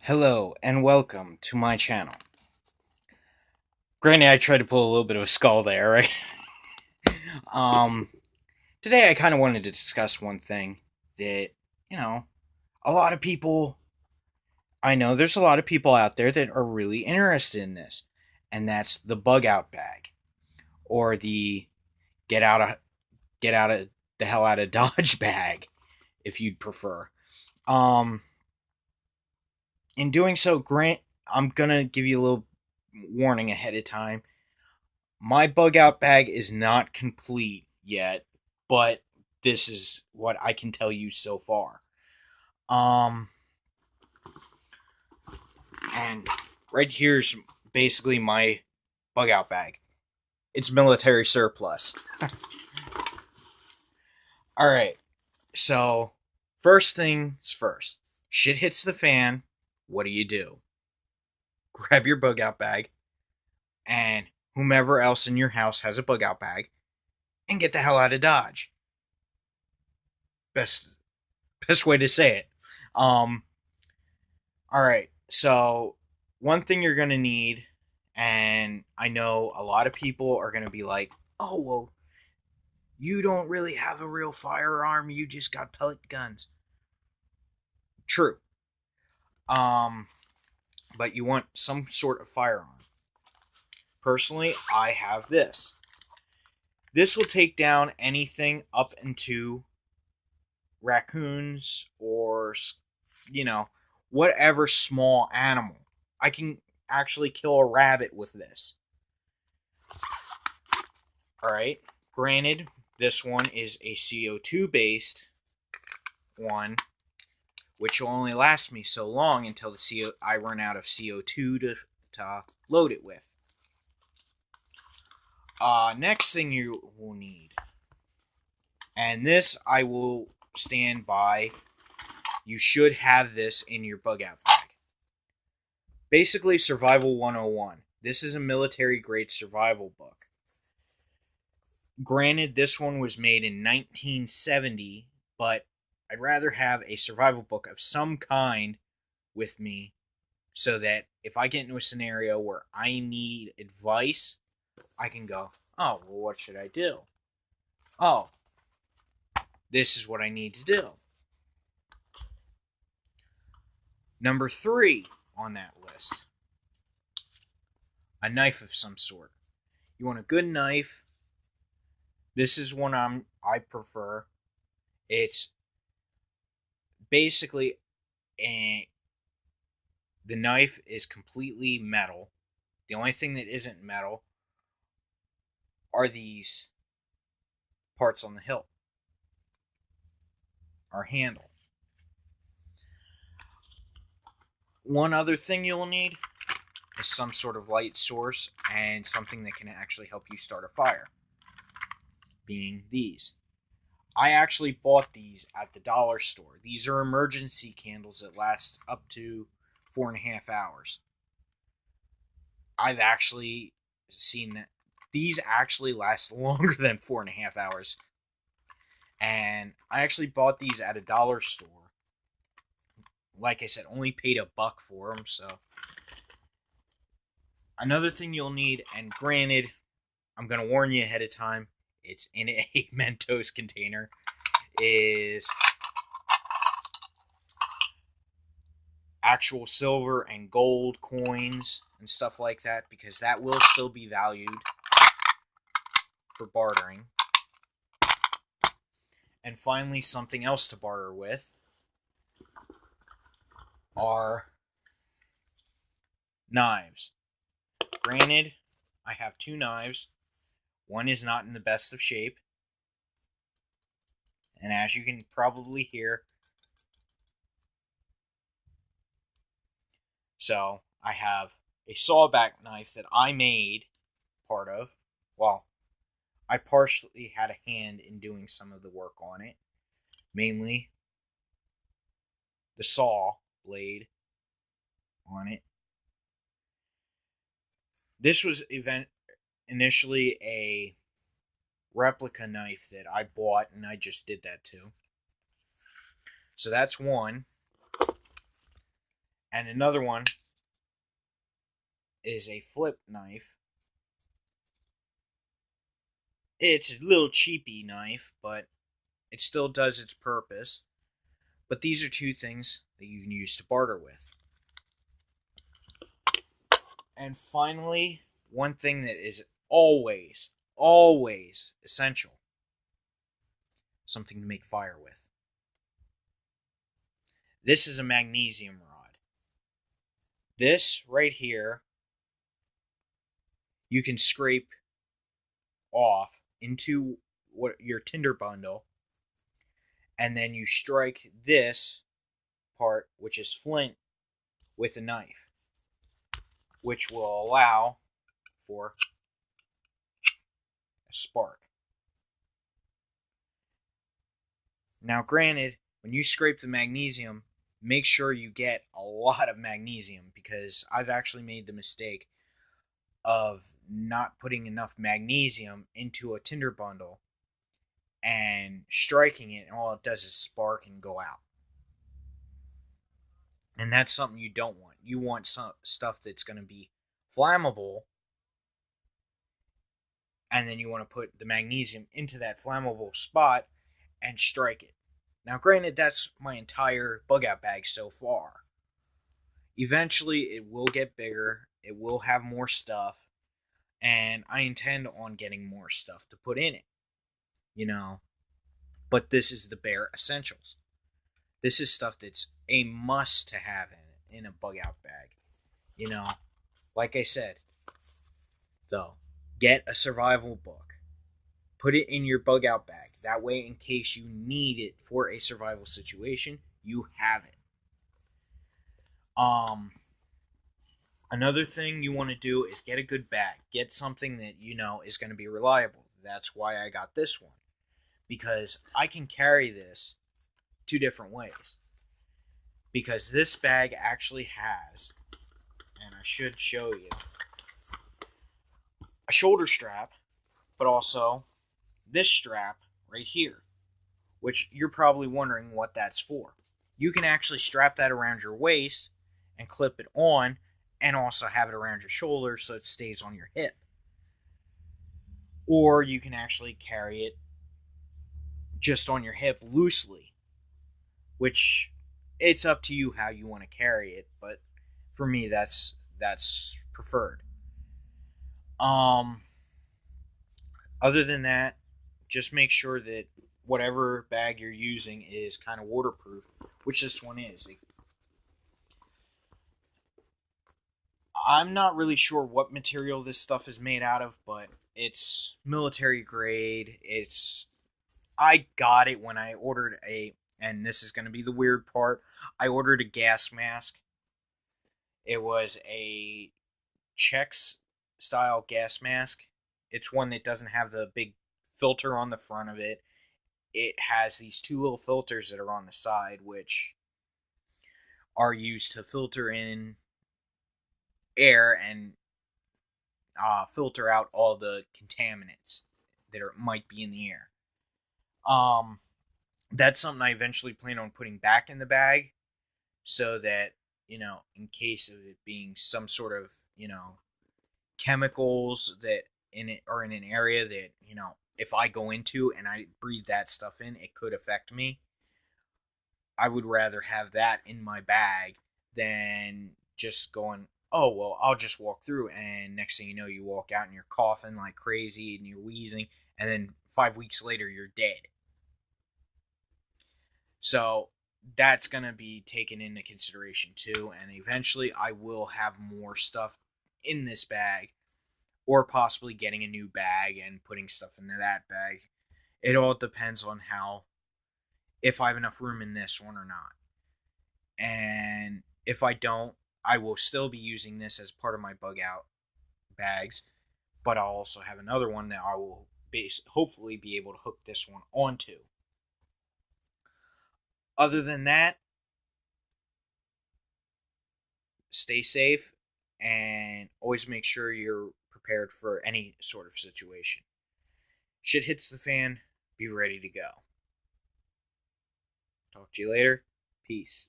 Hello and welcome to my channel. Granted, I tried to pull a little bit of a skull there, right? um, Today I kind of wanted to discuss one thing that, you know, a lot of people, I know there's a lot of people out there that are really interested in this, and that's the bug out bag, or the get out of, get out of the hell out of Dodge bag, if you'd prefer. Um, in doing so, I'm gonna give you a little warning ahead of time. My bug out bag is not complete yet, but this is what I can tell you so far. Um, and right here's basically my bug out bag. It's military surplus. All right. So, first things first. Shit hits the fan. What do? Grab your bug out bag and whomever else in your house has a bug out bag and get the hell out of Dodge. Best way to say it. Um all right. So, one thing you're going to need, and I know a lot of people are going to be like, "Oh, well, you don't really have a real firearm. You just got pellet guns." True. Um but you want some sort of firearm. Personally, I have this. This will take down anything up into raccoons or, you know, whatever small animal. I can actually kill a rabbit with this. Alright, granted, this one is a CO2 based one, which will only last me so long until I run out of CO2 to load it with. Next thing you will need, and this I will stand by, you should have this in your bug out bag. Basically, Survival 101. This is a military grade survival book. Granted, this one was made in 1970, but I'd rather have a survival book of some kind with me so that if I get into a scenario where I need advice, I can go, "Oh, well, what should I do? Oh, this is what I need to do." Number 3 on that list, a knife of some sort. You want a good knife. This is one I prefer. It's basically the knife is completely metal. The only thing that isn't metal are these parts on the hilt, our handle. One other thing you'll need is some sort of light source and something that can actually help you start a fire, being these. I actually bought these at the dollar store. These are emergency candles that last up to 4.5 hours. I've actually seen that these actually last longer than 4.5 hours. And I actually bought these at a dollar store. Like I said, only paid $1 for them. So, another thing you'll need, and granted, I'm going to warn you ahead of time, it's in a Mentos container, is actual silver and gold coins and stuff like that, because that will still be valued for bartering. And finally, something else to barter with are knives. Granted, I have 2 knives. One is not in the best of shape. And as you can probably hear, so I have a sawback knife that I made part of. Well, I partially had a hand in doing some of the work on it. Mainly the saw blade on it. This was initially a replica knife that I bought, and I just did that too. So that's one. And another one is a flip knife. It's a little cheapy knife, but it still does its purpose. But these are two things that you can use to barter with. And finally, one thing that is always, always essential. Something to make fire with. This is a magnesium rod. This right here, you can scrape off into your tinder bundle, and then you strike this part, which is flint, with a knife, which will allow for a spark. Now, granted, when you scrape the magnesium, make sure you get a lot of magnesium, because I've actually made the mistake of not putting enough magnesium into a tinder bundle and striking it, and all it does is spark and go out. And that's something you don't want. You want some stuff that's going to be flammable, and then you want to put the magnesium into that flammable spot and strike it. Now, granted, that's my entire bug out bag so far. Eventually, it will get bigger. It will have more stuff. And I intend on getting more stuff to put in it. But this is the bare essentials. This is stuff that's a must to have in a bug out bag. Like I said, though, get a survival book. Put it in your bug out bag. That way, in case you need it for a survival situation, you have it. Another thing you want to do is get a good bag. Get something that is going to be reliable. That's why I got this one. Because I can carry this two different ways. Because this bag actually has, and I should show you, a shoulder strap, but also this strap right here, which you're probably wondering what that's for. You can actually strap that around your waist and clip it on, and also have it around your shoulder so it stays on your hip. Or you can actually carry it just on your hip loosely, which it's up to you how you want to carry it, but for me that's preferred. Other than that, just make sure that whatever bag you're using is kind of waterproof, which this one is. I'm not really sure what material this stuff is made out of, but it's military grade. I got it when I ordered and this is going to be the weird part, I ordered a gas mask. It was a Chex style gas mask. It's one that doesn't have the big filter on the front of it. It has these two little filters that are on the side, which are used to filter in air and filter out all the contaminants that might be in the air. That's something I eventually plan on putting back in the bag, so that, in case of it being some sort of, chemicals that in it are in an area that, if I go into and I breathe that stuff in, it could affect me. I would rather have that in my bag than just going, oh, well, I'll just walk through, and next thing you know, you walk out and you're coughing like crazy and you're wheezing, and then 5 weeks later, you're dead. So that's going to be taken into consideration too, and eventually I will have more stuff in this bag, or possibly getting a new bag and putting stuff into that bag. It all depends on if I have enough room in this one or not. And if I don't, I will still be using this as part of my bug out bags, but I'll also have another one that I will hopefully be able to hook this one onto. Other than that, stay safe and always make sure you're prepared for any sort of situation. Shit hits the fan, be ready to go. Talk to you later. Peace.